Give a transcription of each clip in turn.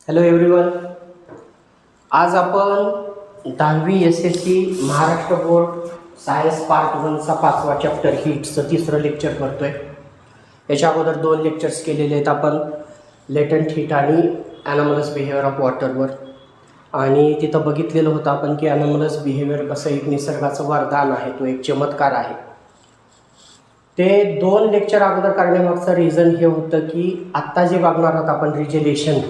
Hello everyone. आज आपण 10वी SSC Maharashtra board science part 1चा 5वा चॅप्टर हीटचं 3रं लेक्चर करतोय. याच्या अगोदर 2 लेक्चर्स केलेले आहेत आपण, लेटंट हीट आणि ॲनॉमलस बिहेवियर ऑफ वॉटरवर. आणि तिथं बघितलेलं होतं आपण की ॲनॉमलस बिहेवियर कसं एक निसर्गाचं वरदान आहे, तो एक चमत्कार आहे. ते 2 लेक्चर अगोदर करण्यामागचं रिझन हे होतं की आत्ता जे बघणार आहोत आपण रिजलेशन,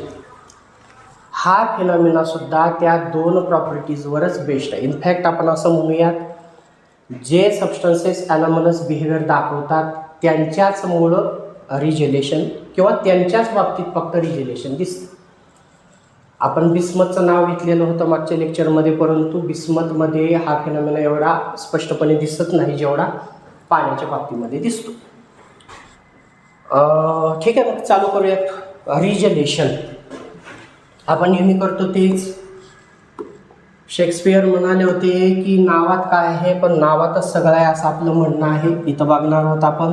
हा फिनॉमिनासुद्धा त्या 2 प्रॉपर्टीजवरच बेस्ड आहे. इनफॅक्ट आपण असं म्हणूयात, जे सबस्टन्सेस ॲनॉमलस बिहेवियर दाखवतात त्यांच्याचमुळं रिजलेशन किंवा त्यांच्याच बाबतीत फक्त रिजलेशन दिसतं. आपण बिस्मथचं नाव घेतलेलं होतं मागच्या लेक्चरमध्ये, परंतु बिस्मथमध्ये हा फिनॉमिना एवढा स्पष्टपणे दिसत नाही जेवढा पाण्याच्या बाबतीमध्ये दिसतो. ठीक आहे, मग चालू करूयात. रिजलेशन आपण नेहमी करतो तेच. शेक्सपियर म्हणाले होते की नावात काय आहे, पण नावातच सगळं आहे असं आपलं म्हणणं आहे. इथं बघणार आहोत आपण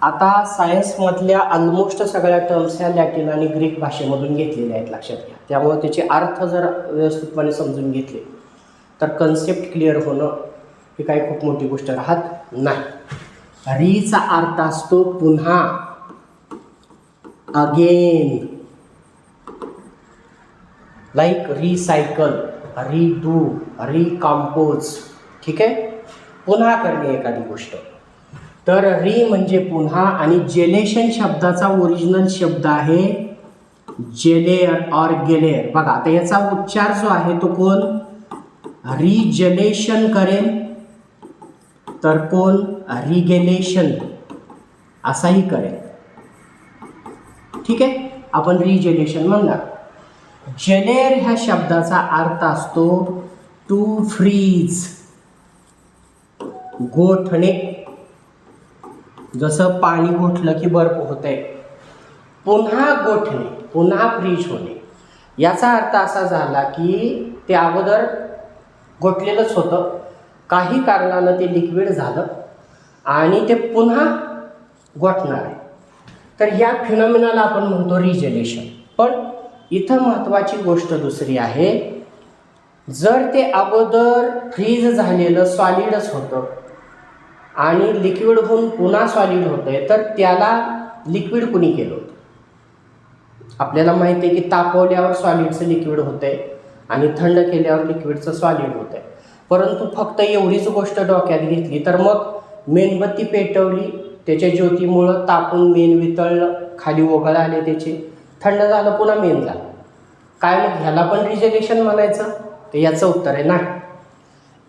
आता सायन्समधल्या ऑलमोस्ट सगळ्या टर्म्स ह्या लॅटिन आणि ग्रीक भाषेमधून घेतलेल्या आहेत, लक्षात घ्या. त्यामुळे त्याचे अर्थ जर व्यवस्थितपणे समजून घेतले तर कन्सेप्ट क्लिअर होणं ही काही खूप मोठी गोष्ट राहत नाही. रीचा अर्थ असतो पुन्हा, again, like recycle, redo, recompose. ठीक आहे, पुन्हा करणे एखादी गोष्ट. तर री म्हणजे पुन्हा, आणि जेलेशन शब्दाचा ओरिजिनल शब्द आहे जेलेअर ऑर गेलेअर. बघा आता याचा उच्चार जो आहे तो कोण रिजलेशन करेल तर कोण रिगेलेशन असाही करेल. ठीक आहे, आपण रिजलेशन म्हणणार. जेलेअर ह्या शब्दाचा अर्थ असतो टू फ्रीज, गोठणे. जसं पाणी गोठलं की बर्फ होते, पुन्हा गोठणे, पुन्हा फ्रीज होणे. याचा अर्थ असा झाला की ते अगोदर गोठलेलंच होतं, काही कारणानं ते लिक्विड झालं आणि ते पुन्हा गोठणार आहे. तर या फिनॉमिनाला आपण म्हणतो रिजलेशन. पण इथं महत्त्वाची गोष्ट दुसरी आहे, जर ते अगोदर फ्रीज झालेलं सॉलिडच होतं आणि लिक्विड होऊन पुन्हा सॉलिड होतंय, तर त्याला लिक्विड कुणी केलं होतं? आपल्याला माहिती आहे की तापवल्यावर सॉलिडचं लिक्विड होतंय आणि थंड केल्यावर लिक्विडचं सॉलिड होतंय. परंतु फक्त एवढीच गोष्ट डोक्यात घेतली तर मग मेणबत्ती पेटवली, त्याच्या ज्योतीमुळं तापून मेण वितळलं, खाली ओघळ आले, त्याचे थंड झालं, पुन्हा मेण झालं. काय मग ह्याला पण रिजलेशन म्हणायचं? तर याचं उत्तर आहे नाही.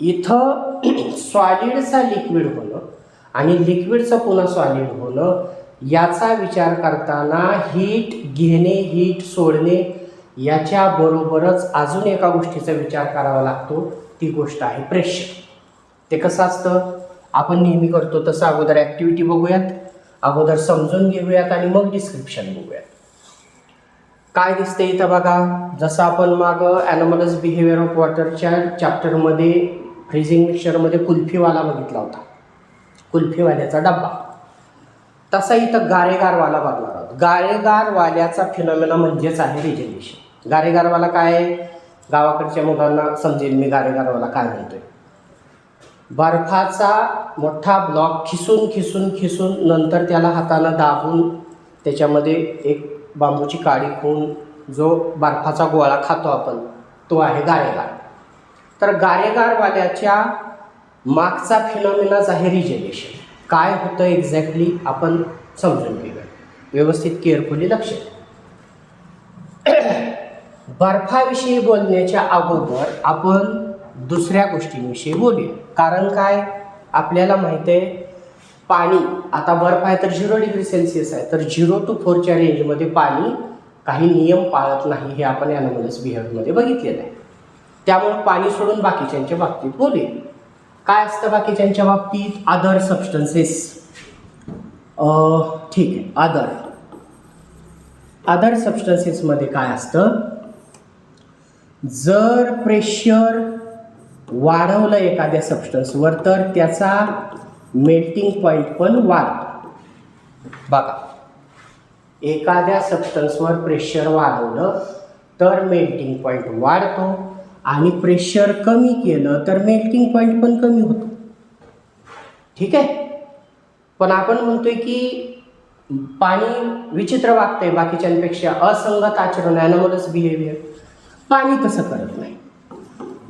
इथं सॉलिडचा लिक्विड होणं आणि लिक्विडचं पुन्हा सॉलिड होणं याचा विचार करताना हीट घेणे, हीट सोडणे याच्याबरोबरच अजून एका गोष्टीचा विचार करावा लागतो. ती गोष्ट आहे प्रेशर. ते कसं असतं आपण नेहमी करतो तसं अगोदर ॲक्टिव्हिटी बघूयात, अगोदर समजून घेऊयात आणि मग डिस्क्रिप्शन बघूयात. काय दिसते इथं बघा. जसं आपण मागं ॲनॉमलस बिहेवियर ऑफ वॉटरच्या चॅप्टरमध्ये फ्रीजिंग मिक्सचरमध्ये कुल्फीवाला बघितला होता, कुल्फीवाल्याचा डब्बा, तसा इथं गारेगारवाला बघणार आहोत. गारेगारवाल्याचा फिनॉमिना म्हणजेच आहे रिजलेशन. गारेगारवाला काय आहे? गावाकडच्या मुलांना समजेल मी गारेगारवाला काय म्हणतोय. बर्फाचा मोठा ब्लॉक खिसून खिसून खिसून नंतर त्याला हातानं दाबून त्याच्यामध्ये एक बांबूची काडी खून जो बर्फाचा गोळा खातो आपण, तो आहे गारेगार. तर गारेगारवाल्याच्या मागचा फिनॉमिनाच आहे रिजलेशन. काय होतं एक्झॅक्टली आपण समजून घेऊया, व्यवस्थित केअरफुली लक्ष द्या. बर्फाविषयी बोलण्याच्या अगोदर आपण दुसऱ्या गोष्टींविषयी बोलूया. कारण काय, आपल्याला माहिती आहे पाणी, आता बर्फ आहे तर 0 डिग्री सेल्सिअस आहे, तर 0 to 4च्या रेंजमध्ये पाणी काही नियम पाळत नाही, हे आपण ॲनॉमलस बिहेवियरमध्ये बघितलेलं आहे. त्यामुळे पाणी सोडून बाकीच्यांच्या बाबतीत बोलूया. काय असतं बाकीच्यांच्या बाबतीत? Other substances. ठीक आहे, अदर सबस्टन्सेसमध्ये काय असतं, जर प्रेशर वाढवलं एखाद्या सबस्टन्सवर तर त्याचा मेल्टिंग पॉईंट पण वाढतो. बघा एखाद्या सबस्टन्सवर प्रेशर वाढवलं तर मेल्टिंग पॉईंट वाढतो आणि प्रेशर कमी केलं तर मेल्टिंग पॉईंट पण कमी होतो. ठीक आहे. पण आपण म्हणतोय की पाणी विचित्र वागतंय बाकीच्यांपेक्षा, असंगत आचरण, ॲनॉमलस बिहेवियर. पाणी तसं करत नाही.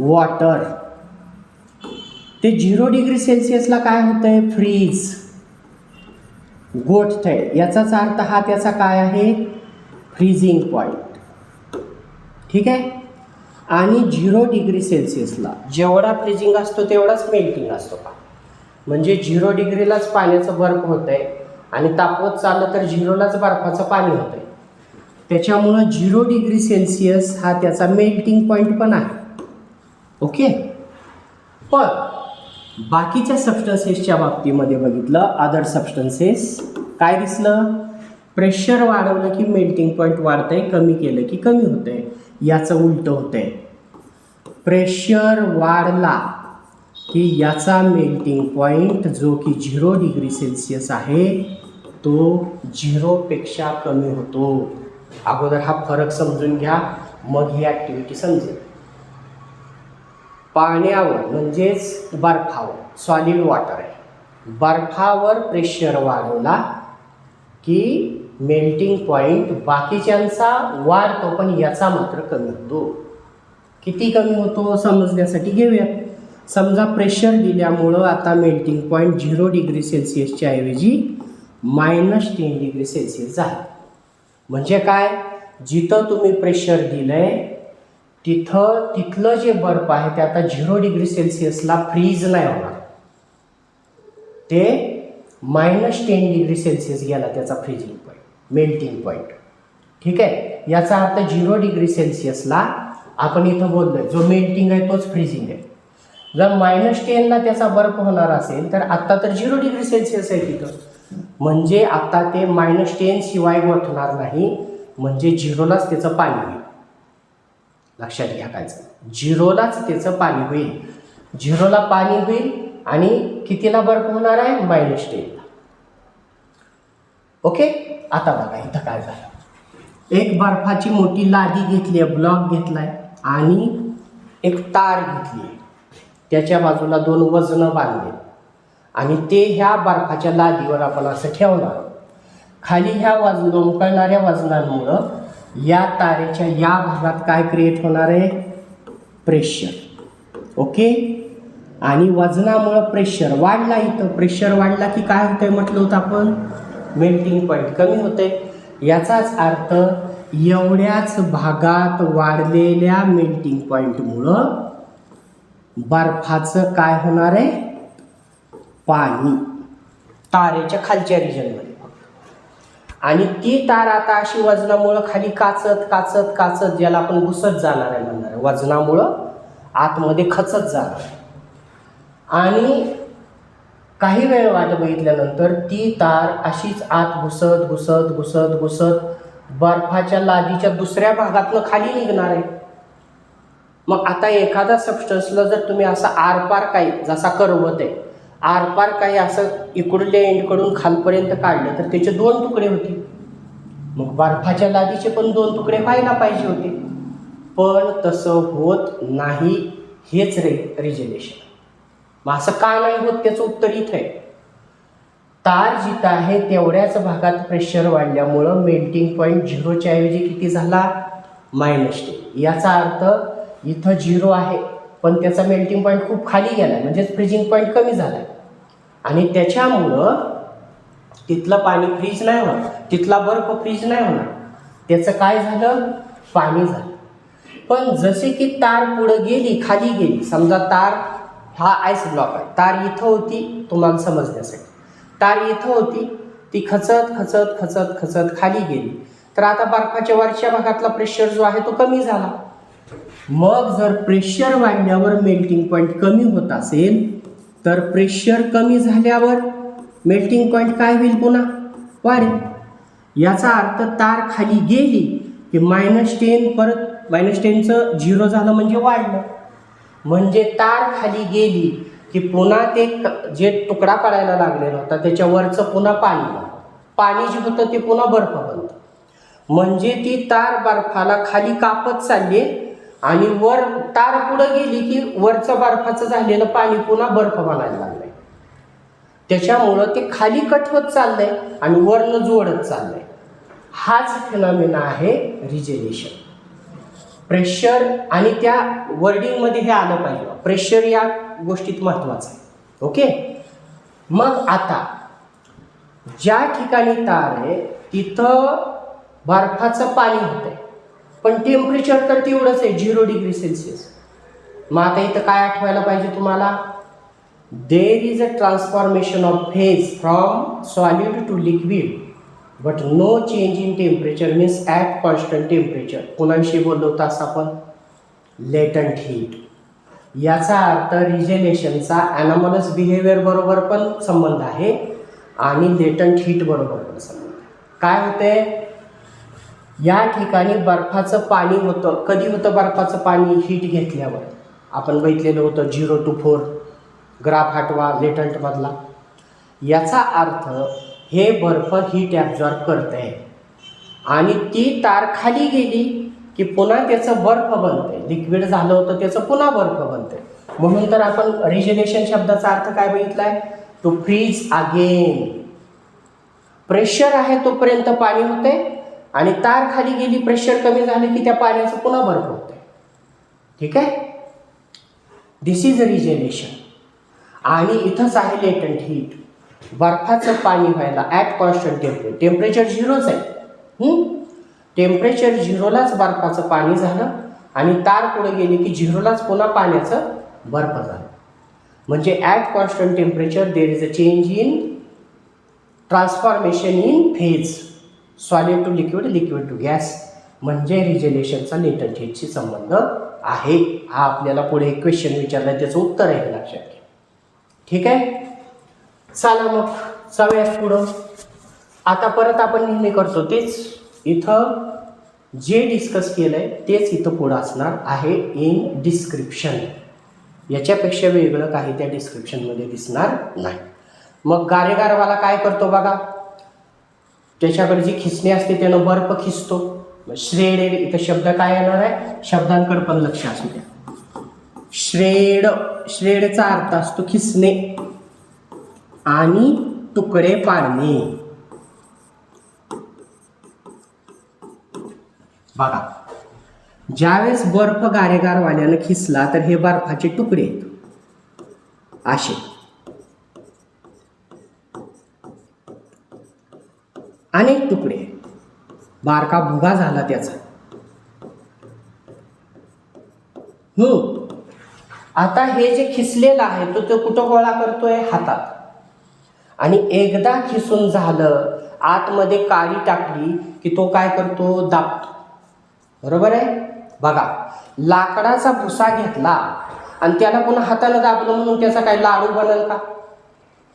वॉटर ते 0 डिग्री सेल्सिअसला काय होतंय? फ्रीज, गोठतंय. याचाच अर्थ हा त्याचा काय आहे? Freezing point. ठीक आहे. आणि 0 डिग्री सेल्सिअसला जेवढा फ्रीजिंग असतो तेवढाच मेल्टिंग असतो का? म्हणजे 0 डिग्रीलाच पाण्याचं बर्फ होत आहे आणि तापवत चाललं तर 0लाच बर्फाचं पाणी होतं आहे. त्याच्यामुळं 0 डिग्री सेल्सिअस हा त्याचा मेल्टिंग पॉईंट पण आहे. ओके. पण बाकीच्या सबस्टन्सेसच्या बाबतीमध्ये बघितलं, अदर सबस्टन्सेस, काय दिसलं? प्रेशर वाढवलं की मेल्टिंग पॉईंट वाढतंय, कमी केलं की कमी होतंय. याचं उलटं होतंय. प्रेशर वाढला की याचा मेल्टिंग पॉईंट जो की 0 डिग्री सेल्सिअस आहे तो 0पेक्षा कमी होतो. अगोदर हा फरक समजून घ्या, मग ही ॲक्टिव्हिटी समजेल. पाण्यावर म्हणजेच बर्फावर, सॉलिड वॉटर आहे, बर्फावर प्रेशर वाढवला की मेल्टिंग पॉईंट बाकीच्यांचा वाढतो पण याचा मात्र कमी होतो. किती कमी होतो समजण्यासाठी घेऊयात. समजा प्रेशर दिल्यामुळं आता मेल्टिंग पॉईंट 0 डिग्री सेल्सिअसच्या ऐवजी -10 डिग्री सेल्सिअस झाला. म्हणजे काय? जिथं तुम्ही प्रेशर दिलंय तिथलं जे बर्फ आहे ते आता 0 डिग्री सेल्सिअसला फ्रीज नाही होणार, ते -10 डिग्री सेल्सिअस गेला त्याचा फ्रीजिंग पॉईंट, मेल्टिंग पॉईंट. ठीक आहे. याचा अर्थ 0 डिग्री सेल्सिअसला आपण इथं बोललोय जो मेल्टिंग आहे तोच फ्रीजिंग आहे. जर -10ला त्याचा बर्फ होणार असेल तर आत्ता तर 0 डिग्री सेल्सिअस आहे तिथं, म्हणजे आता ते -10 शिवाय गोठणार नाही, म्हणजे 0लाच त्याचं पाणी होईल. लक्षात घ्या कायचं, 0लाच त्याचं पाणी होईल. 0ला पाणी होईल आणि कितीला बर्फ होणार आहे? -10ला. ओके. आता बघा इथं काय झालं. एक बर्फाची मोठी लादी घेतली आहे, ब्लॉक घेतलाय आणि एक तार घेतली आहे, त्याच्या बाजूला 2 वजनं बांधले आणि ते ह्या बर्फाच्या लादीवर आपण असं ठेवणार. खाली ह्या लोंबकळणाऱ्या वजनांमुळं या तारेच्या या भागात काय क्रिएट होणार आहे? प्रेशर. ओके. आणि वजनामुळं प्रेशर वाढला. इथं प्रेशर वाढला की काय होतंय म्हटलं होतं आपण? मेल्टिंग पॉईंट कमी होते. याचाच अर्थ एवढ्याच भागात वाढलेल्या मेल्टिंग पॉईंटमुळं बर्फाचं काय होणार आहे? पाणी तारेच्या खालच्या रिजनमध्ये. आणि ती तार आता अशी वजनामुळं खाली काचत काचत काचत, ज्याला आपण घुसत जाणार आहे म्हणणार आहे, वजनामुळं आतमध्ये खचत जाणार. आणि काही वेळ वाट बघितल्यानंतर ती तार अशीच आत घुसत घुसत घुसत घुसत बर्फाच्या लादीच्या दुसऱ्या भागातनं खाली निघणार आहे. मग आता एखादा सबस्टन्सला जर तुम्ही असा आरपार काही, जसा कर्वत आहे, आरपार काही असं इकडल्या एंडकडून खालपर्यंत काढलं तर त्याचे 2 तुकडे होतील. मग बर्फाच्या लादीचे पण 2 तुकडे व्हायला पाहिजे होते, पण तसं होत नाही. हेच रिजनेशन. मग असं का नाही होत त्याचं उत्तर इथं आहे. तार जिथं आहे तेवढ्याच भागात प्रेशर वाढल्यामुळं मेल्टिंग पॉईंट 0च्या ऐवजी किती झाला? -10. याचा अर्थ इथं 0 आहे पण त्याचा मेल्टिंग पॉईंट खूप खाली गेला, म्हणजेच फ्रीजिंग पॉईंट कमी झाला आणि त्याच्यामुळं तिथलं पाणी फ्रीज नाही होणार, तिथला बर्फ फ्रीज नाही होणार, त्याचं काय झालं? पाणी झालं. पण जसे की तार पुढं गेली, खाली गेली, समजा तार हा आईस ब्लॉक आहे, तार इथं होती, तुम्हाला समजण्यासाठी तार इथं होती, ती खचत खचत खचत खचत खाली गेली, तर आता बर्फाच्या वरच्या भागातला प्रेशर जो आहे तो कमी झाला. मग जर प्रेशर वाढल्यावर मेल्टिंग पॉईंट कमी होत असेल तर प्रेशर कमी झाल्यावर मेल्टिंग पॉईंट काय होईल? पुन्हा वाढेल. याचा अर्थ तार खाली गेली की -10, परत -10चं 0 झालं म्हणजे वाढलं. म्हणजे तार खाली गेली की पुन्हा ते जे तुकडा पडायला लागलेला होता त्याच्यावरचं पुन्हा पाणी. पाणी जे होतं ते पुन्हा बर्फ बनतं. म्हणजे ती तार बर्फाला खाली कापत चालली आणि वर तार पुढे गेली की वरचं बर्फाचं झालेलं पाणी पुन्हा बर्फ बनायला लागलंय. त्याच्यामुळं ते खाली कट होत चाललंय आणि वरनं जोडत चाललंय. हाच फिनॉमिना आहे रिजेनेशन. प्रेशर आणि त्या वर्डिंगमध्ये हे आलं पाहिजे. प्रेशर या गोष्टीत महत्वाचं आहे. ओके. मग आता ज्या ठिकाणी तार आहे तिथं बर्फाचं पाणी होतंय, पण टेम्परेचर तर तेवढंच आहे 0 डिग्री सेल्सिअस. मग आता इथं काय आठवायला पाहिजे तुम्हाला? There is a transformation of phase from solid to liquid but no change in temperature means at constant temperature. कोणाविषयी बोललो होतो असं आपण? Latent heat. याचा अर्थ रिजेनेशनचा ॲनॉमलस बिहेवियर बरोबर पण संबंध आहे आणि लेटंट हीट बरोबर पण संबंध आहे. काय होते? या ठिकाणी बर्फाचं पाणी होतं. कधी होतं बर्फाचं पाणी? हीट घेतल्यावर. आपण बघितलेलं होतं 0 to 4 ग्राफ हटवा लेटंटमधला. याचा अर्थ हे बर्फ हीट ॲब्झॉर्ब करत आहे आणि ती तार खाली गेली की पुन्हा त्याचं बर्फ बनतंय. लिक्विड झालं होतं त्याचं पुन्हा बर्फ बनतंय. म्हणून तर आपण रिजेनेशन शब्दाचा अर्थ काय बघितलाय? To fridge again. प्रेशर आहे तोपर्यंत पाणी होते आणि तार खाली गेली, प्रेशर कमी झालं की त्या पाण्याचं पुन्हा बर्फ होतंय. ठीक आहे. दिस इज रिजेनेशन. आणि इथंच आहे लेटंट हीट. बर्फाचं पाणी व्हायला ॲट कॉन्स्टंट टेम्परेचर 0च आहे. टेम्परेचर 0लाच बर्फाचं पाणी झालं आणि तार पुढे गेली की 0लाच पुन्हा पाण्याचं बर्फ झालं. म्हणजे at constant temperature there is a change in transformation in phase solid to liquid, liquid to gas. म्हणजे रिजेनेशनचा लेटंट हीटशी संबंध आहे. हा आपल्याला पुढे एक क्वेश्चन विचारला, त्याचं उत्तर आहे लक्षात घ्या. ठीक आहे. चला मग जाऊयात पुढं. आता परत आपण नेहमी करतो तेच, इथं जे डिस्कस केलंय तेच इथं पुढं असणार आहे इन डिस्क्रिप्शन. याच्यापेक्षा वेगळं काही त्या डिस्क्रिप्शनमध्ये दिसणार नाही. मग गारेगारवाला काय करतो बघा, त्याच्याकडे जी खिसणी असते त्यानं बर्फ खिसतो. श्रेड, इथं शब्द काय येणार आहे? शब्दांकडे पण लक्ष असू द्या. श्रेड, श्रेडचा अर्थ असतो खिसणे आणि तुकडे पाडणे. बघा, ज्यावेळेस बर्फ गारेगारवाल्यानं खिसला तर हे बर्फाचे तुकडे आहेत असे. अनेक तुकडे, बारका भुगा झाला त्याचा. आता हे जे खिसलेलं आहे तो कुठं गोळा करतोय? हातात. आणि एकदा खिसून झालं, आतमध्ये काळी टाकली की तो काय करतो? दाबतो. बरोबर आहे. बघा, लाकडाचा भुसा घेतला आणि त्याला पुन्हा हाताने दाबलं म्हणून त्याचा काय लाडू बनल का?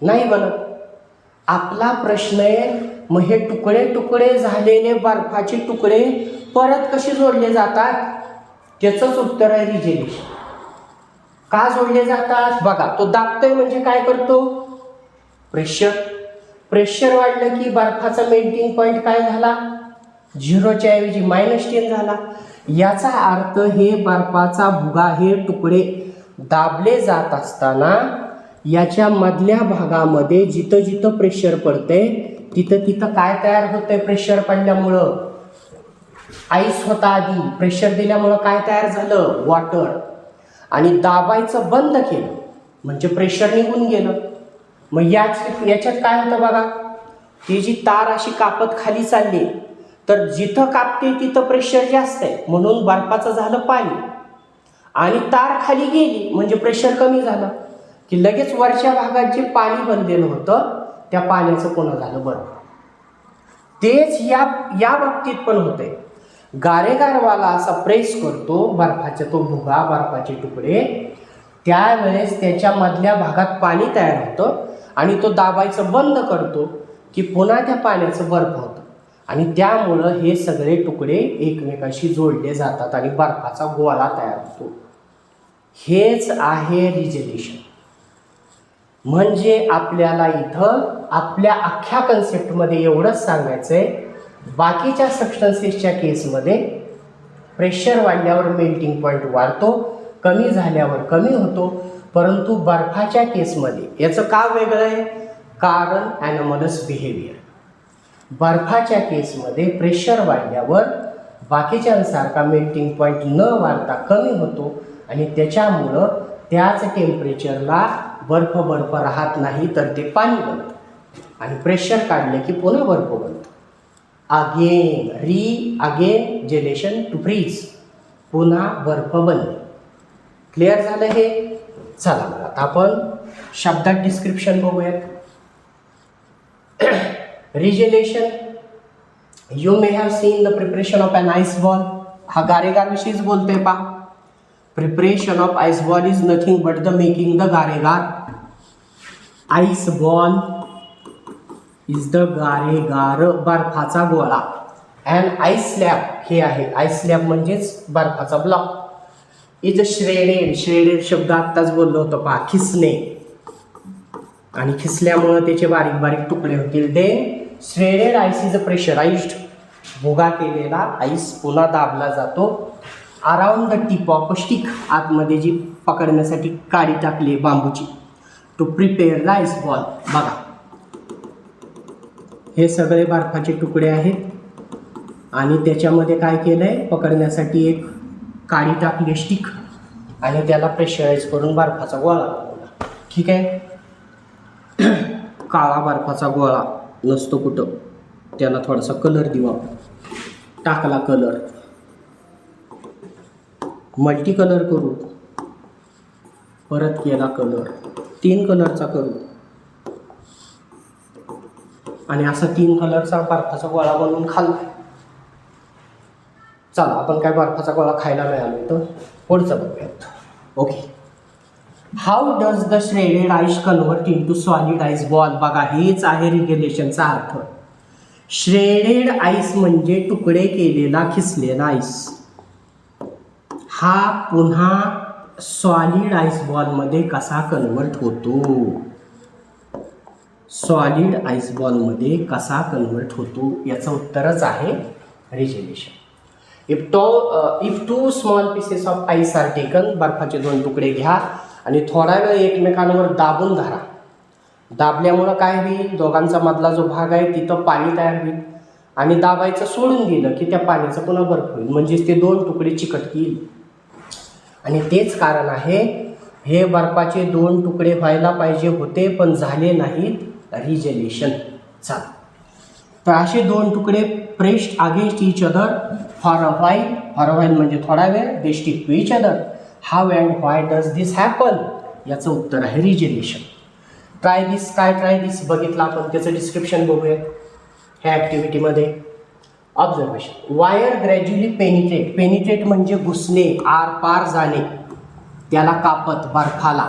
नाही बनत. आपला प्रश्न आहे, मग हे तुकडे तुकडे झालेले बर्फाचे तुकडे परत कसे जोडले जातात? त्याचंच उत्तर आहे रिजेनेशन. का जोडले जातात? बघा, तो दाबतोय म्हणजे काय करतो? प्रेशर. प्रेशर वाढलं की बर्फाचा मेल्टिंग पॉईंट काय झाला? 0च्या ऐवजी -10 झाला. याचा अर्थ हे बर्फाचा भुगा, हे तुकडे दाबले जात असताना याच्या मधल्या भागामध्ये जिथं जिथं प्रेशर पडतंय तिथं तिथं काय तयार होतंय? प्रेशर पडल्यामुळं आईस होता आधी, प्रेशर दिल्यामुळं काय तयार झालं? वॉटर. आणि दाबायचं बंद केलं म्हणजे प्रेशर निघून गेलं. मग याच्यात काय होतं बघा, ती जी तार अशी कापत खाली चालली तर जिथं कापते तिथं प्रेशर जास्त आहे म्हणून बर्फाचं झालं पाणी, आणि तार खाली गेली म्हणजे प्रेशर कमी झालं की लगेच वरच्या भागात जे पाणी बनलेलं होतं त्या पाण्याचं पुन्हा झालं बर्फ. तेच या बाबतीत पण होते. गारेगारवाला असा प्रेस करतो बर्फाचा तो भुगा, बर्फाचे तुकडे, त्यावेळेस त्याच्या मधल्या भागात पाणी तयार होतं आणि तो दाबायचं बंद करतो की पुन्हा त्या पाण्याचं बर्फ होतं आणि त्यामुळं हे सगळे तुकडे एकमेकांशी जोडले जातात आणि बर्फाचा गोळा तयार होतो. हेच आहे रिजेनेशन. म्हणजे आपल्याला इथं आपल्या अख्ख्या कन्सेप्टमध्ये एवढंच सांगायचं आहे, बाकीच्या सबस्टन्सेसच्या केसमध्ये प्रेशर वाढल्यावर मेल्टिंग पॉईंट वाढतो, कमी झाल्यावर कमी होतो, परंतु बर्फाच्या केसमध्ये याचं का वेगळं आहे? कारण ॲनॉमलस बिहेवियर. बर्फाच्या केसमध्ये प्रेशर वाढल्यावर बाकीच्यांसारखा मेल्टिंग पॉईंट न वाढता कमी होतो आणि त्याच्यामुळं त्याच टेम्परेचरला बर्फ राहत नाही, तर ते पाणी बनतं आणि प्रेशर काढले की पुन्हा बर्फ बनतो. अगेन जेलेशन टू फ्रीज, पुन्हा बर्फ बनणे. क्लिअर झालं हे? चला मग आता आपण शब्दात डिस्क्रिप्शन बघूयात. Regelation, you may have seen the preparation of an ice ball. हा गारेगार विषयीच बोलतोय पहा. Preparation of ice ball is nothing but the making the गारेगार. आइस बॉल इज द गारेगार, बर्फाचा गोळा. अँड आइस स्लॅब, हे आहे आइस स्लॅब म्हणजेच बर्फाचा ब्लॉक. इज श्रेडेड, श्रेडेड शब्द आत्ताच बोललो होतो पहा, खिसणे, आणि खिसल्यामुळं त्याचे बारीक बारीक तुकडे होतील. Then shredded ice is pressurised, भुगा केलेला आईस पुन्हा दाबला जातो. Around the tip of a stick, आतमध्ये जी पकडण्यासाठी काडी टाकली बांबूची. To prepare the ice ball. बघा हे सगळे बर्फाचे तुकडे आहेत आणि त्याच्यामध्ये काय केलं आहे, पकडण्यासाठी एक काडी टाकली स्टिक आणि त्याला प्रेशराईज करून बर्फाचा गोळा बनवला. ठीक आहे. काळा बर्फाचा गोळा नसतो कुठं, त्याला थोडासा कलर देऊ आपण. टाकला कलर, मल्टी कलर करू, परत केला कलर, 3 कलरचा करू आणि असा 3 कलरचा बर्फाचा गोळा बनवून खाल्ला. चला आपण काय बर्फाचा गोळा खायला मिळालो तर पुढचं बघूयात. Okay. How does the shredded ice convert into solid ice ball. बघा हेच आहे रिगेलेशनचा अर्थ. श्रेडेड आइस म्हणजे तुकडे केलेला खिसलेला आइस, हा पुन्हा सॉलिड आइस बॉलमध्ये कसा कन्वर्ट होतो. सॉलिड आइस बॉलमध्ये कसा कन्वर्ट होतो याचं उत्तरच आहे regelation. If two small pieces of ice are taken, बर्फाचे 2 तुकडे घ्या आणि थोडा वेळ एकमेकांवर दाबून धरा. दाबल्यामुळं काय होईल, दोघांचा मधला जो भाग आहे तिथं पाणी तयार होईल आणि दाबायचं सोडून दिलं की त्या पाण्याचं पुन्हा बर्फ होईल, म्हणजेच ते 2 तुकडे चिकटतील. आणि तेच कारण आहे, हे बर्फाचे 2 तुकडे व्हायला पाहिजे होते पण झाले नाहीत, रिजेलेशन. चला तर असे 2 तुकडे pressed against each other for a while म्हणजे थोडा वेळ, they stick to each other. How and why does this happen, याचं उत्तर आहे रिजेलेशन. ट्राय दिस बघितलं आपण, त्याचं डिस्क्रिप्शन बघूया ह्या ॲक्टिव्हिटीमध्ये. ऑब्झर्वेशन, वायर ग्रॅज्युअली पेनिट्रेट म्हणजे घुसणे, आरपार जाणे, त्याला कापत, बर्फाला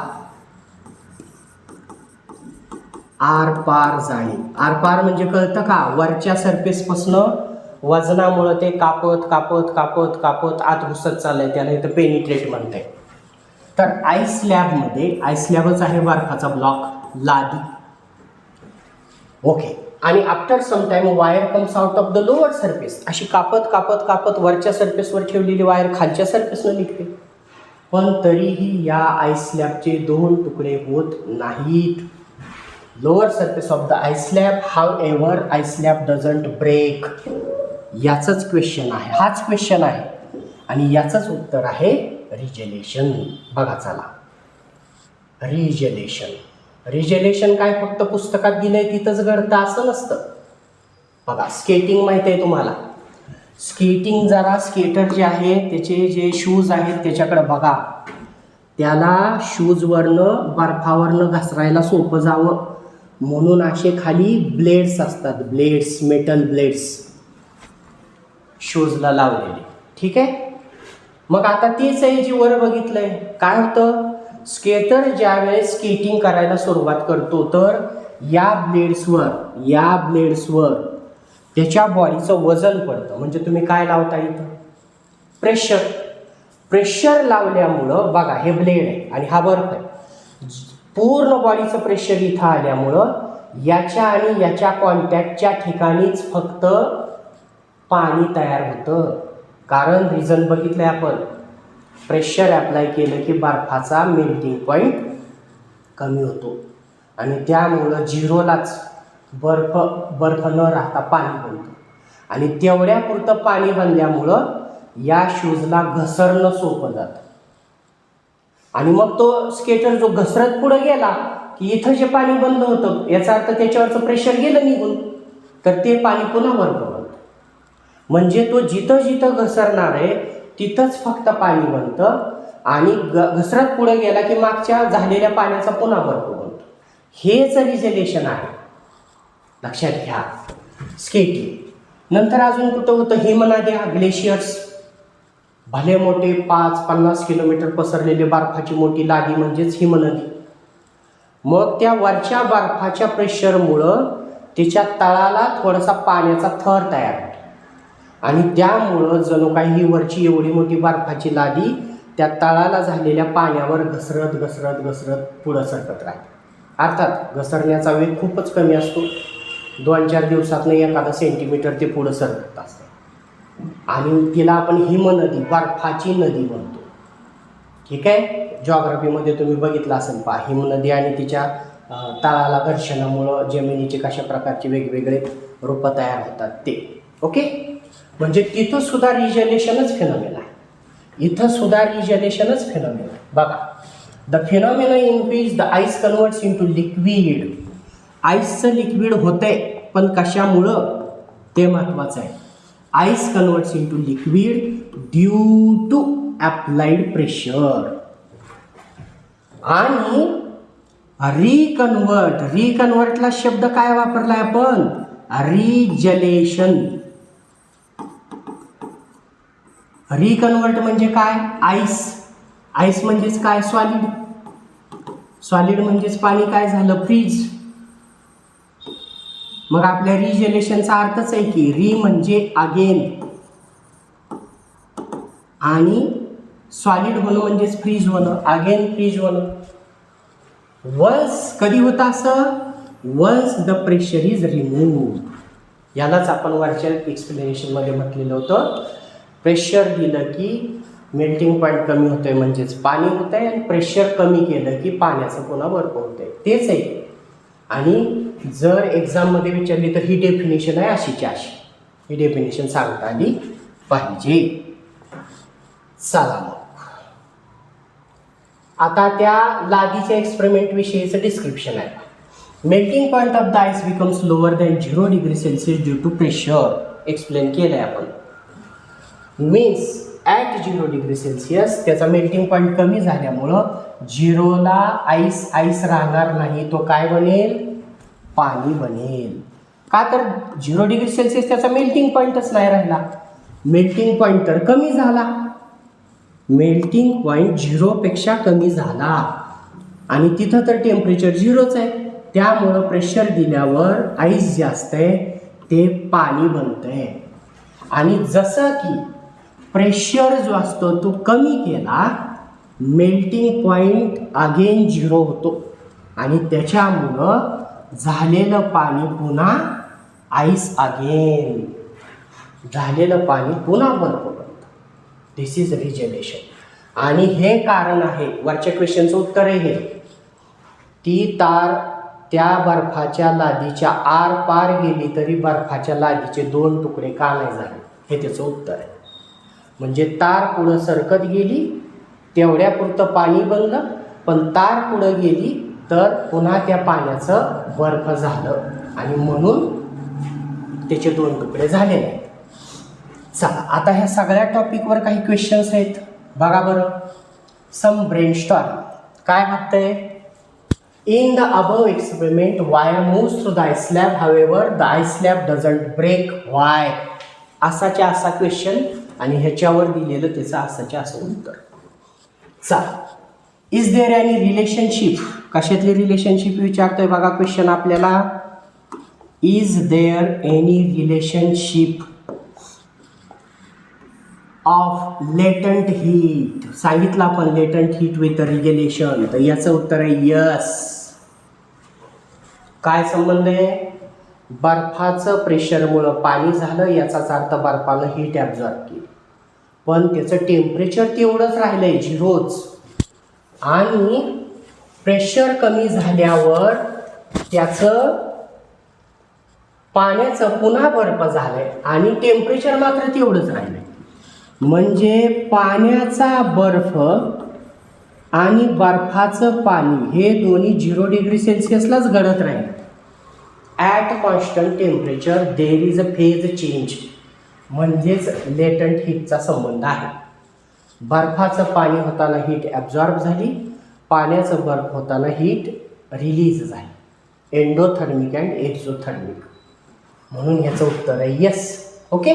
आरपार जाणे. आरपार म्हणजे कळतं का, वरच्या सरफेसपासनं वजनामुळं ते कापत कापत कापत कापत आत घुसत चाललंय, त्याला इथं पेनिट्रेट म्हणते. तर आइस स्लॅबमध्ये, आइस स्लॅबच आहे बर्फाचा ब्लॉक, लादी. ओके. आणि after some time wire comes out of the lower surface, अशी कापत कापत कापत वरच्या सरफेसवर ठेवलेली वायर खालच्या सरफेसनं निघते. पण तरीही या आइस स्लॅबचे 2 तुकडे होत नाहीत. Lower surface of the ice slab, however ice slab doesn't break. याचंच क्वेश्चन आहे, हाच क्वेश्चन आहे आणि याचंच उत्तर आहे रिजेलेशन. बघा चला, रिजेलेशन काय फक्त पुस्तकात दिलंय तिथंच घडतं असं नसतं. बघा स्केटिंग माहिती आहे तुम्हाला, स्केटिंग जरा स्केटर जे आहे त्याचे जे शूज आहेत त्याच्याकडे बघा, त्याला शूजवरनं बर्फावरनं घसरायला सोपं जावं म्हणून असे खाली ब्लेड्स असतात, ब्लेड्स, मेटल ब्लेड्स शूजला लावलेले. ठीक आहे. मग आता तेच आहे जे वर बघितलंय. काय होतं, स्केटर ज्या वेळेस स्केटिंग करायला सुरुवात करतो तर या ब्लेड्सवर त्याच्या बॉडीचं वजन पडतं. म्हणजे तुम्ही काय लावता इथं, प्रेशर लावल्यामुळं बघा हे ब्लेड आहे आणि हा बर्फ आहे, पूर्ण बॉडीचं प्रेशर इथं आल्यामुळं याच्या आणि याच्या कॉन्टॅक्टच्या ठिकाणीच फक्त पाणी तयार होतं. कारण रिझन बघितलंय आपण, प्रेशर अप्लाय केलं की बर्फाचा मेल्टिंग पॉईंट कमी होतो आणि त्यामुळं झिरोलाच बर्फ न राहता पाणी बनतं आणि तेवढ्यापुरतं पाणी बनल्यामुळं या शूजला घसरणं सोपं जातं. आणि मग तो स्केटर जो घसरत पुढे गेला की इथं जे पाणी बंद होतं याचा अर्थ त्याच्यावरचं प्रेशर गेलं निघून, तर ते पाणी पुन्हा बर्फ बनतं. म्हणजे तो जिथं जिथं घसरणार आहे तिथंच फक्त पाणी बनतं आणि घसरत पुढे गेला की मागच्या झालेल्या पाण्याचा पुन्हा बर्फ बनतो. हेच रिजलेशन आहे, लक्षात घ्या. स्केटिंग नंतर अजून कुठं होतं, हिमनद्या, ग्लेशियर्स, भले मोठे 5-50 किलोमीटर पसरलेले बर्फाची मोठी लादी म्हणजेच हिमनदी. मग त्या वरच्या बर्फाच्या प्रेशरमुळं त्याच्या तळाला थोडासा पाण्याचा थर तयार होतो आणि त्यामुळं जणू काही ही वरची एवढी मोठी बर्फाची लादी त्या तळाला झालेल्या पाण्यावर घसरत घसरत घसरत पुढं सरकत राहते. अर्थात घसरण्याचा वेग खूपच कमी असतो, 2-4 दिवसातनं एखादा सेंटीमीटर ते पुढं सरकत असतं आणि तिला आपण हिमनदी, बर्फाची नदी म्हणतो. ठीक आहे, जॉग्राफीमध्ये तुम्ही बघितलं असेल पहा, हिमनदी आणि तिच्या तळाला घर्षणामुळं जमिनीचे कशा प्रकारचे वेगवेगळे रूपं तयार होतात ते. ओके, म्हणजे तिथं सुद्धा रिजलेशनच फिनॉमिना आहे, इथं सुद्धा रिजलेशनच फिनॉमिना आहे. बघा, the phenomena in which the ice converts into liquid. आईसचं लिक्विड होतंय पण कशामुळं ते महत्वाचं आहे. Ice converts into liquid due to applied pressure. आणि रिकन्वर्टला शब्द काय वापरलाय आपण, रिजलेशन. रिकन्वर्ट म्हणजे काय, आईस म्हणजेच काय, सॉलिड म्हणजेच पाणी काय झालं, फ्रीज. मग आपल्या रिजलेशनचा अर्थच आहे की री म्हणजे अगेन आणि सॉलिड होणं म्हणजेच फ्रीज होणं, अगेन फ्रीज होणं. वन्स कधी होतं असं, once the pressure is remove. यालाच आपण वरच्या एक्सप्लेनेशनमध्ये म्हटलेलं होतं, प्रेशर दिलं की मेल्टिंग पॉईंट कमी होतंय म्हणजेच पाणी होतंय आणि प्रेशर कमी केलं की पाण्याचं पुन्हा बर्फ होतंय, तेच आहे. आणि जर एक्झाममध्ये विचारली तर ही डेफिनेशन आहे अशीची अशी, ही डेफिनेशन सांगता आली पाहिजे. चला मग आता त्या लादीच्या एक्सपेरिमेंट विषयीचं डिस्क्रिप्शन आहे. Melting point of the ice becomes lower than 0 degree Celsius due to pressure. Explain केलं आहे आपण. मीन्स ॲट 0 डिग्री सेल्सिअस त्याचा मेल्टिंग पॉईंट कमी झाल्यामुळं 0ला आईस राहणार नाही, तो काय बनेल, पाणी बनेल. का तर 0 डिग्री सेल्सिअस त्याचा मेल्टिंग पॉईंटच नाही राहिला. मेल्टिंग पॉईंट तर कमी झाला, मेल्टिंग पॉईंट 0पेक्षा कमी झाला आणि तिथं तर टेम्परेचर 0च आहे. त्यामुळं प्रेशर दिल्यावर आईस जास्त आहे ते पाणी बनतंय. आणि जसं की प्रेशर जो असतो तो कमी केला, मेल्टिंग पॉईंट अगेन 0 होतो आणि त्याच्यामुळं झालेलं पाणी पुन्हा आईस अगेन, झालेलं पाणी पुन्हा बर्फ बनतं. दिस इज रिजलेशन. आणि हे कारण आहे, वरच्या क्वेश्चनचं उत्तर आहे हे, ती तार त्या बर्फाच्या लादीच्या आर पार गेली तरी बर्फाच्या लादीचे 2 तुकडे का नाही झाले, हे त्याचं उत्तर आहे. म्हणजे तार पुढं सरकत गेली तेवढ्यापुरतं पाणी बनलं, पण तार पुढं गेली तर पुन्हा त्या पाण्याचं बर्फ झालं आणि म्हणून त्याचे 2 तुकडे झाले नाहीत. चला आता ह्या सगळ्या टॉपिकवर काही क्वेश्चन्स आहेत, बघा बरं. Some brainstorm. काय म्हणतंय, in the above experiment wire moves through the ice slab, however the ice slab doesn't break, why. असाच्या असा क्वेश्चन आणि ह्याच्यावर दिलेलं त्याचं असाच्या असं उत्तर. चला, इज देअर एनी रिलेशनशिप. कशातली रिलेशनशिप विचारतोय बघा क्वेश्चन आपल्याला. Is there any relationship of latent heat. सांगितलं आपण लेटंट हीट विथ रेग्युलेशन, तर याचं उत्तर आहे यस. काय संबंध आहे? बर्फाचं प्रेशरमुळं पाणी झालं, याचाच अर्थ बर्फानं हीट ॲब्झॉर्ब केली, पण त्याचं टेम्परेचर तेवढंच राहिलं आहे, झिरोच. आणि प्रेशर कमी झाल्यावर त्याचं पाण्याचं पुन्हा बर्फ झालंय आणि टेम्परेचर मात्र तेवढंच राहिलंय. म्हणजे पाण्याचा बर्फ आणि बर्फाचं पाणी हे दोन्ही 0 डिग्री सेल्सिअसलाच गळत राहील. At constant temperature there is a phase change, म्हणजेच लेटंट हीटचा संबंध आहे. बर्फाचं पाणी होताना हीट ॲब्झॉर्ब झाली, पाण्याचं बर्फ होताना हीट रिलीज झाली. Endothermic and exothermic. म्हणून ह्याचं उत्तर आहे yes. Okay.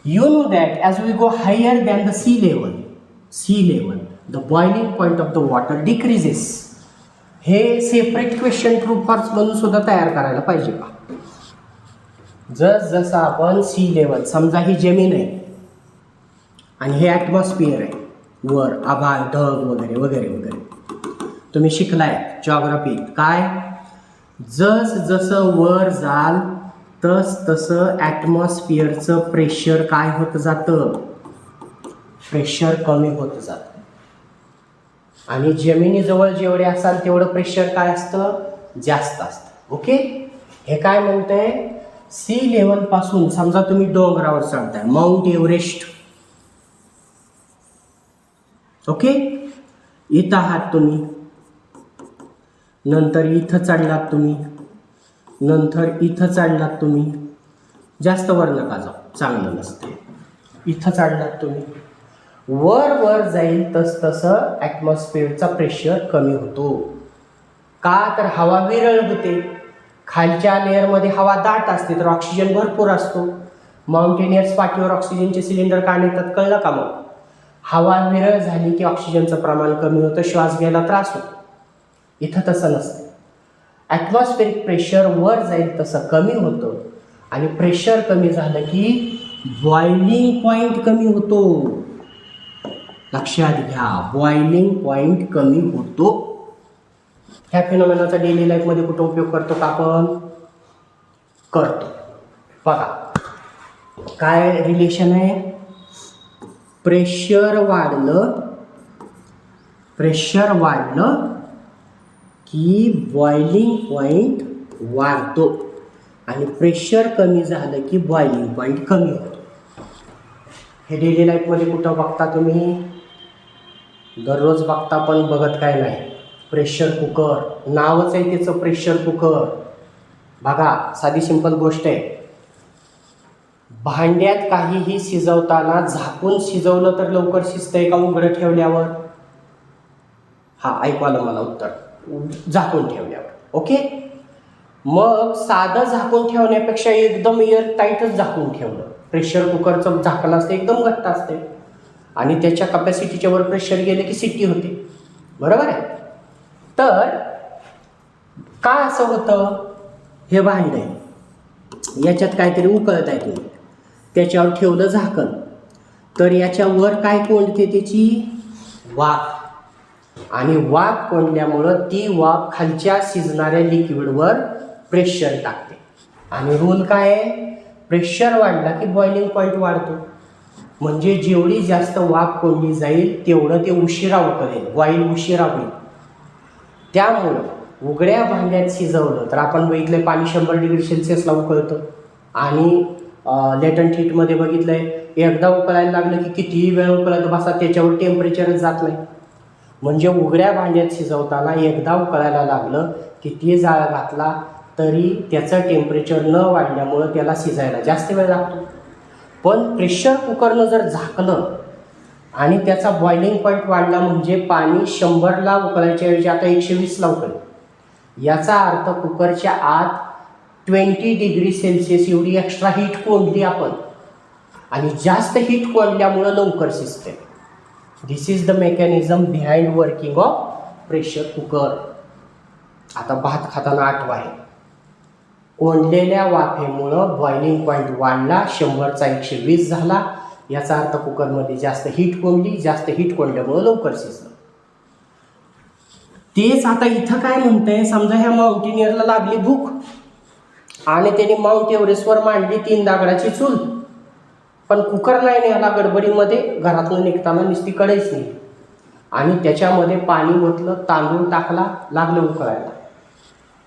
You know that as we go higher than the sea level the boiling point of the water decreases. हे सेपरेट क्वेश्चन ट्रू फॉल्स म्हणून सुद्धा तयार करायला पाहिजे का? जसं आपण सी लेवल, समजा ही जमीन आहे आणि हे ॲटमॉस्फिअर आहे, वर आभाळ, ढग वगैरे वगैरे वगैरे. तुम्ही शिकलाय जॉग्राफीत काय, जसं वर जाल तसं ॲटमॉस्फिअरचं प्रेशर काय होत जातं, प्रेशर कमी होत जातं. आणि जमिनीजवळ जेवढे असाल तेवढं प्रेशर काय असतं, जास्त असतं. ओके. हे काय म्हणतंय, सी लेवलपासून समजा तुम्ही डोंगरावर चढताय, माउंट एव्हरेस्ट. ओके. इथं आहात तुम्ही, नंतर इथं चढलात तुम्ही, नंतर इथं चढलात तुम्ही. जास्त वर नका जाऊ, चांगलं नसते. इथं चढलात तुम्ही, वर जाईल तसं ॲटमॉस्फिअरचा प्रेशर कमी होतो. का तर हवा विरळ होते. खालच्या लेअरमध्ये हवा दाट असते तर ऑक्सिजन भरपूर असतो. माउंटेनियर्स पाठीवर ऑक्सिजनचे सिलेंडर का नेतात कळलं का? मग हवा विरळ झाली की ऑक्सिजनचं प्रमाण कमी होतं, श्वास घ्यायला त्रास होतो. इथं तसं नसतं. ॲटमॉस्फेरिक प्रेशर वर जाईल तसं कमी होतं आणि प्रेशर कमी झालं की बॉइलिंग पॉईंट कमी होतो. लक्षात घ्या, बॉइलिंग पॉईंट कमी होतो. ह्या फिनॉमेनाचा डेली लाईफमध्ये कुठं उपयोग करतो का आपण? करतो. बघा काय रिलेशन आहे, प्रेशर वाढलं की बॉइलिंग पॉईंट वाढतो आणि प्रेशर कमी झालं की बॉइलिंग पॉईंट कमी होतो. हे डेली लाईफमध्ये कुठं बघता तुम्ही? दररोज बघता, पण बघत काय नाही. प्रेशर कुकर नावच आहे त्याचं, प्रेशर कुकर. बघा साधी सिंपल गोष्ट आहे, भांड्यात काहीही शिजवताना झाकून शिजवलं तर लवकर शिजतंय का उघडं ठेवल्यावर? हा, ऐकू आलं मला उत्तर, झाकून ठेवल्यावर. ओके. मग साधं झाकून ठेवण्यापेक्षा एकदम एअर टाईटच झाकून ठेवलं. प्रेशर कुकरचं झाकण असते एकदम घट्ट असते आणि त्याच्या कपॅसिटीच्या वर प्रेशर गेले की शिट्टी होते. बरोबर आहे. तर का असं होतं, हे भांड आहे, याच्यात काहीतरी उकळत आहे, तुम्ही त्याच्यावर ठेवलं झाकण, तर याच्यावर काय कोंडते, त्याची वाफ. आणि वाफ कोंडल्यामुळं ती वाफ खालच्या शिजणाऱ्या लिक्विडवर प्रेशर टाकते. आणि रूल काय आहे, प्रेशर वाढला की बॉइलिंग पॉईंट वाढतो. म्हणजे जेवढी जास्त वाफ कोंडली जाईल तेवढं ते उशिरा उकळेल, बॉईल उशिरा होईल. त्यामुळं उघड्या भांड्यात शिजवलं तर आपण बघितलं पाणी 100 डिग्री सेल्सिअसला उकळतं. आणि लेटंट हीटमध्ये बघितलं आहे, एकदा उकळायला लागलं की कितीही वेळ उकळत बसा त्याच्यावर टेम्परेचरच जात नाही. म्हणजे उघड्या भांड्यात शिजवताना एकदा उकळायला लागलं किती जाळ घातला तरी त्याचं टेम्परेचर न वाढल्यामुळं त्याला शिजायला जास्त वेळ लागतो. पण प्रेशर कुकरनं जर झाकलं आणि त्याचा बॉइलिंग पॉईंट वाढला, म्हणजे पाणी 100ला उकळायच्या ऐवजी आता 120ला उकळेल. याचा अर्थ कुकरच्या आत 20 डिग्री सेल्सिअस एवढी एक्स्ट्रा हीट कोंडली आपण, आणि जास्त हीट कोंडल्यामुळं लवकर शिजते. This is the mechanism behind working of pressure cooker. आता भात खाताना आठवा आहे, कोंडलेल्या वाफेमुळं बॉइलिंग पॉईंट वाढला, 100चा 120 झाला. याचा अर्थ कुकरमध्ये जास्त हीट कोंडली, जास्त हीट कोंडल्यामुळं लवकर शिजलं. तेच आता इथं काय म्हणतंय, समजा ह्या माउंटेनियरला लागली भूक आणि त्याने माउंट एव्हरेस्टवर मांडली 3 दगडाची चूल, पण कुकर नाही नेला गडबडीमध्ये, घरातून निघताना नुसती कढईच नाही आणि त्याच्यामध्ये पाणी ओतलं, तांदूळ टाकला, लागलं उकळायला.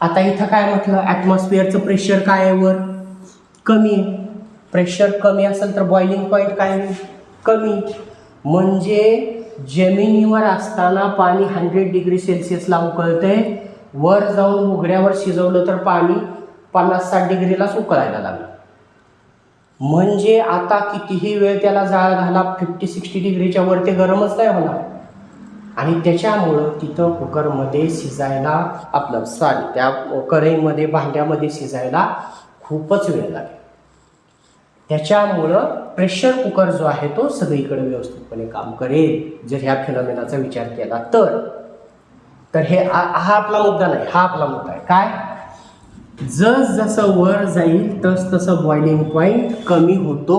आता इथं काय म्हटलं, ॲटमॉस्फिअरचं प्रेशर काय आहे, वर कमी आहे. प्रेशर कमी असेल तर बॉइलिंग पॉईंट काय होईल, कमी. म्हणजे जमिनीवर असताना पाणी 100 डिग्री सेल्सिअसला उकळतंय, वर जाऊन उघड्यावर शिजवलं तर पाणी 50-60 डिग्रीलाच उकळायला लागलं. म्हणजे आता कितीही वेळ त्याला जाळ घाला, 50-60 डिग्रीच्या वर ते गरमच नाही होणार. आणि त्याच्यामुळं तिथं कुकरमध्ये शिजायला, आपलं त्या कढईमध्ये भांड्यामध्ये शिजायला खूपच वेळ लागेल. त्याच्यामुळं प्रेशर कुकर जो आहे तो सगळीकडे व्यवस्थितपणे काम करेल जर ह्या फिनॉमिनाचा विचार केला तर हे हा आपला मुद्दा नाही, हा आपला मुद्दा आहे. काय, जसं वर जाईल तसं बॉइलिंग पॉईंट कमी होतो,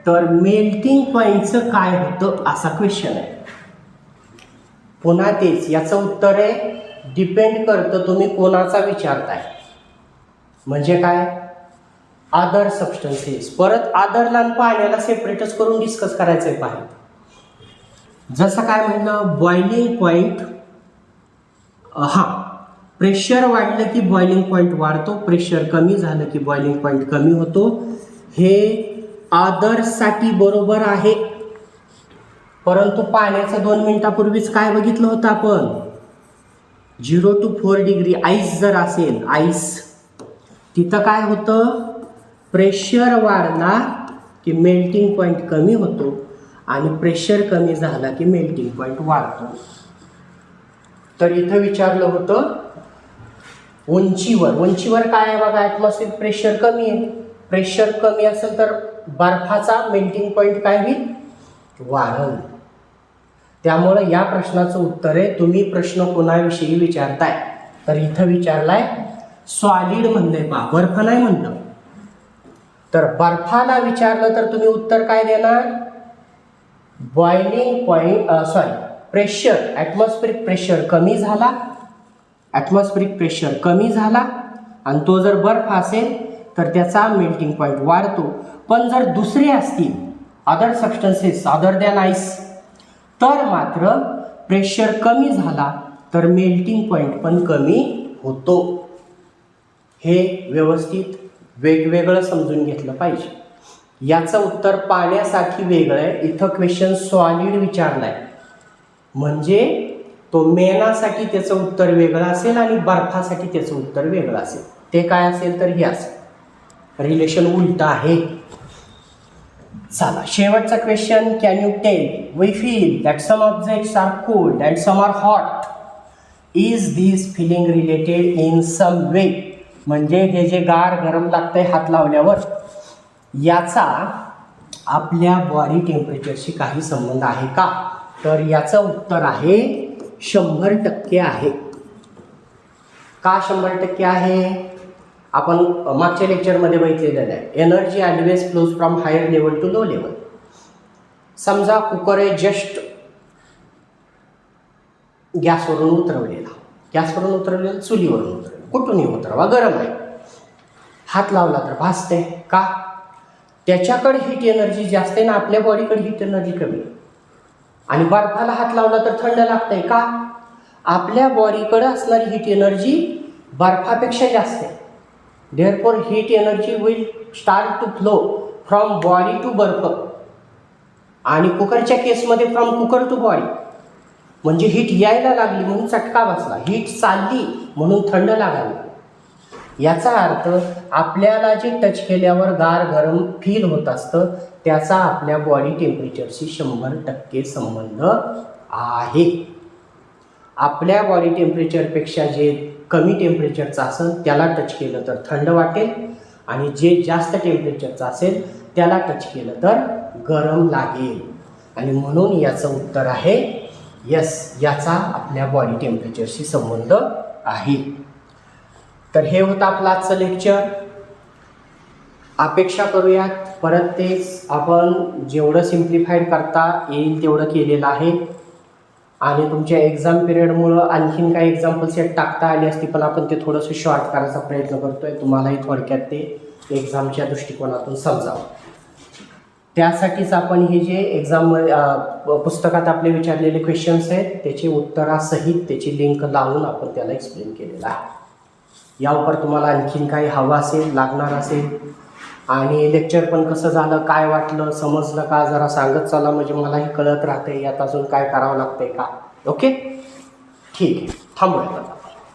तर मेल्टिंग पॉईंटचं काय होतं असा क्वेश्चन आहे. पुन्हा तेच, याचं उत्तर आहे डिपेंड करतं तुम्ही कोणाचा विचारताय. म्हणजे काय, अदर सबस्टन्सेस. परत अदरला पाण्याला सेपरेटच करून डिस्कस करायचं आहे पाहिजे. जसं काय म्हणलं, बॉइलिंग पॉईंट, प्रेशर वाढलं की बॉइलिंग पॉईंट वाढतो, प्रेशर कमी झालं की बॉइलिंग पॉईंट कमी होतो. हे अदरसाठी बरोबर आहे. परंतु पाण्याचं 2 मिनिटापूर्वीच काय बघितलं होतं आपण, 0 to 4 डिग्री आईस जर असेल, आईस, तिथं काय होतं, प्रेशर वाढला की मेल्टिंग पॉईंट कमी होतो आणि प्रेशर कमी झाला की मेल्टिंग पॉईंट वाढतो. तर इथं विचारलं होतं उंचीवर काय आहे बघा, ॲटमॉस्फिअर प्रेशर कमी आहे. प्रेशर कमी असेल तर बर्फाचा मेल्टिंग पॉईंट काय होईल, वाढेल. त्यामुळं या प्रश्नाचं उत्तर आहे, तुम्ही प्रश्न कोणाविषयी विचारताय तर इथं विचारलाय सॉलिड म्हणलंय, बर्फ नाही म्हणलं. तर बर्फाला विचारलं तर तुम्ही उत्तर काय देणार, boiling point pressure, atmospheric pressure कमी झाला, ॲटमॉस्फिरिक प्रेशर कमी झाला आणि तो जर बर्फ असेल तर त्याचा मेल्टिंग पॉईंट वाढतो. पण जर दुसरे असतील other substances other than ice तर मात्र प्रेशर कमी झाला तर मेल्टिंग पॉईंट पण कमी होतो. हे व्यवस्थित वेगवेगळं समजून घेतलं पाहिजे. याचं उत्तर पाण्यासाठी वेगळं आहे. इथं क्वेश्चन सॉलिड विचारला आहे म्हणजे तो मेणासाठी त्याचं उत्तर वेगळं असेल आणि बर्फासाठी त्याचं उत्तर वेगळं असेल. ते काय असेल तर हे असेल, रिलेशन उलट आहे. चला शेवटचा question, can you tell, we feel that some objects are cold and some are hot, is this feeling related in some way. म्हणजे हे जे गार गरम लागतंय हात लावल्यावर, याचा आपल्या बॉडी टेम्परेचरशी काही संबंध आहे का, तर याचं उत्तर आहे 100% आहे. का 100% आहे, आपण मागच्या लेक्चरमध्ये बघितलेलं आहे, energy always flows from higher level to low level. समजा कुकर आहे जस्ट गॅसवरून उतरवलेलं, चुलीवरून उतरवलेलं, कुठूनही उतरवा, गरम आहे, हात लावला तर भाजते. का, त्याच्याकडे हीट एनर्जी जास्त आहे ना, आपल्या बॉडीकडे हीट एनर्जी कमी आहे. आणि बर्फाला हात लावला तर थंड लागतंय. का, आपल्या बॉडीकडे असणारी हीट एनर्जी बर्फापेक्षा जास्त आहे. Therefore heat energy will start to flow from body to बर्फ, आणि कुकरच्या केसमध्ये फ्रॉम कुकर टू बॉडी. म्हणजे हीट यायला लागली म्हणून चटका बसला, हीट चालली म्हणून थंड लागायला. याचा अर्थ आपल्याला जे टच केल्यावर गार गरम फील होत असतं त्याचा आपल्या बॉडी टेम्परेचरशी 100% संबंध आहे. आपल्या बॉडी टेम्परेचरपेक्षा जे कमी टेम्परेचरचं असेल त्याला टच केलं तर थंड वाटेल, आणि जे जास्त टेम्परेचरचं असेल त्याला टच केलं तर गरम लागेल. आणि म्हणून याचं उत्तर आहे यस, याचा आपल्या बॉडी टेम्परेचरशी संबंध आहे. तर हे होतं आपलं आजचं लेक्चर. अपेक्षा करूयात परत तेच, आपण जेवढं सिम्प्लिफाईड करता येईल तेवढं केलेलं आहे. आणि तुमच्या एक्झाम पिरियडमुळं आणखीन काही एक्झाम्पल सेट टाकता आली असती, पण आपण ते थोडंसं शॉर्ट करायचा प्रयत्न करतो आहे, तुम्हालाही थोडक्यात ते एक्झामच्या दृष्टिकोनातून समजावं. त्यासाठीच आपण हे जे एक्झाम पुस्तकात आपले विचारलेले क्वेश्चन्स आहेत त्याची उत्तरासहित त्याची लिंक लावून आपण त्याला एक्सप्लेन केलेलं आहे. यावर तुम्हाला आणखीन काही हवं असेल, लागणार असेल, आणि लेक्चर पण कसं झालं, काय वाटलं, समजलं का, जरा सांगत चला, म्हणजे मलाही कळत राहते यात अजून काय करावं लागतंय का. ओके, ठीक आहे, थांबूयात आता.